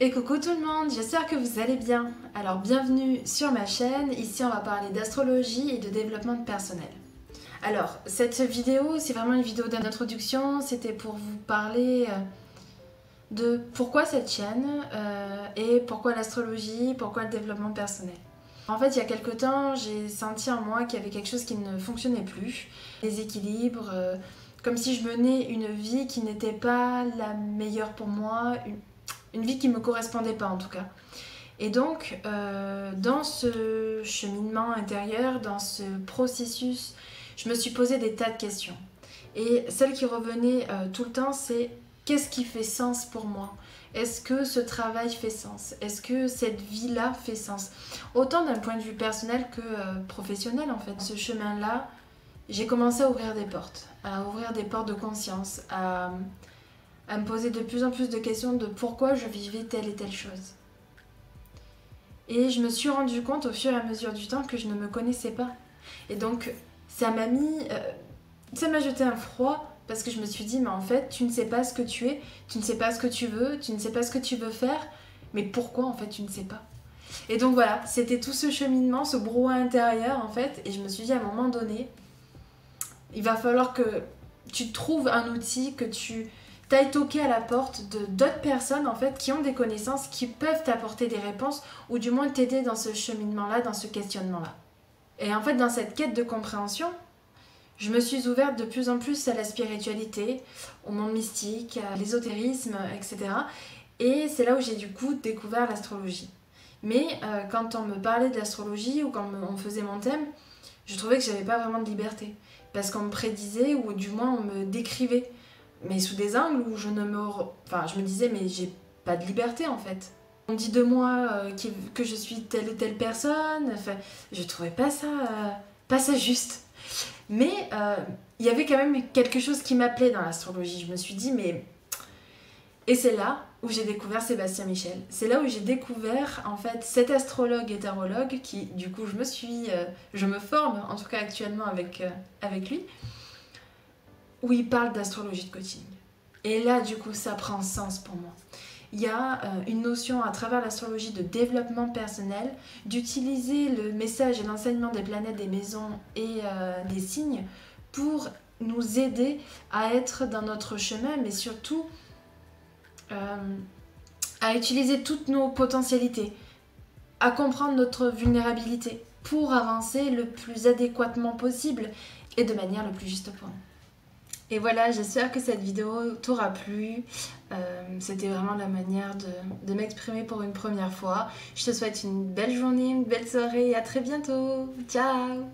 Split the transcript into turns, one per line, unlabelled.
Et coucou tout le monde, j'espère que vous allez bien. Alors bienvenue sur ma chaîne, ici on va parler d'astrologie et de développement personnel. Alors cette vidéo c'est vraiment une vidéo d'introduction, c'était pour vous parler de pourquoi cette chaîne et pourquoi l'astrologie, pourquoi le développement personnel. En fait il y a quelques temps j'ai senti en moi qu'il y avait quelque chose qui ne fonctionnait plus, des équilibres, comme si je menais une vie qui n'était pas la meilleure pour moi, une vie qui ne me correspondait pas en tout cas. Et donc, dans ce cheminement intérieur, dans ce processus, je me suis posé des tas de questions. Et celle qui revenait tout le temps, c'est qu'est-ce qui fait sens pour moi? Est-ce que ce travail fait sens? Est-ce que cette vie-là fait sens? Autant d'un point de vue personnel que professionnel en fait. Ce chemin-là, j'ai commencé à ouvrir des portes de conscience, à me poser de plus en plus de questions de pourquoi je vivais telle et telle chose. Et je me suis rendu compte au fur et à mesure du temps que je ne me connaissais pas. Et donc ça m'a jeté un froid parce que je me suis dit mais en fait tu ne sais pas ce que tu es, tu ne sais pas ce que tu veux, tu ne sais pas ce que tu veux faire, mais pourquoi en fait tu ne sais pas. Et donc voilà, c'était tout ce cheminement, ce brouhaha intérieur en fait, et je me suis dit à un moment donné, il va falloir que tu trouves un outil, que tu t'ailles toquer à la porte de d'autres personnes en fait qui ont des connaissances, qui peuvent t'apporter des réponses ou du moins t'aider dans ce cheminement-là, dans ce questionnement-là. Et en fait dans cette quête de compréhension, je me suis ouverte de plus en plus à la spiritualité, au monde mystique, à l'ésotérisme, etc. Et c'est là où j'ai du coup découvert l'astrologie. Mais quand on me parlait de l'astrologie ou quand on faisait mon thème, je trouvais que j'avais pas vraiment de liberté. Parce qu'on me prédisait ou du moins on me décrivait, mais sous des angles où je me disais mais j'ai pas de liberté en fait. On dit de moi que je suis telle et telle personne, enfin, je trouvais pas ça juste. Mais il y avait quand même quelque chose qui m'appelait dans l'astrologie. Je me suis dit mais... Et c'est là où j'ai découvert Sébastien Michel. C'est là où j'ai découvert en fait cet astrologue et tarologue qui du coup je me forme en tout cas actuellement avec lui, où il parle d'astrologie de coaching. Et là, du coup, ça prend sens pour moi. Il y a une notion à travers l'astrologie de développement personnel, d'utiliser le message et l'enseignement des planètes, des maisons et des signes pour nous aider à être dans notre chemin, mais surtout à utiliser toutes nos potentialités, à comprendre notre vulnérabilité pour avancer le plus adéquatement possible et de manière le plus juste pour nous. Et voilà, j'espère que cette vidéo t'aura plu. C'était vraiment la manière de m'exprimer pour une première fois. Je te souhaite une belle journée, une belle soirée et à très bientôt. Ciao!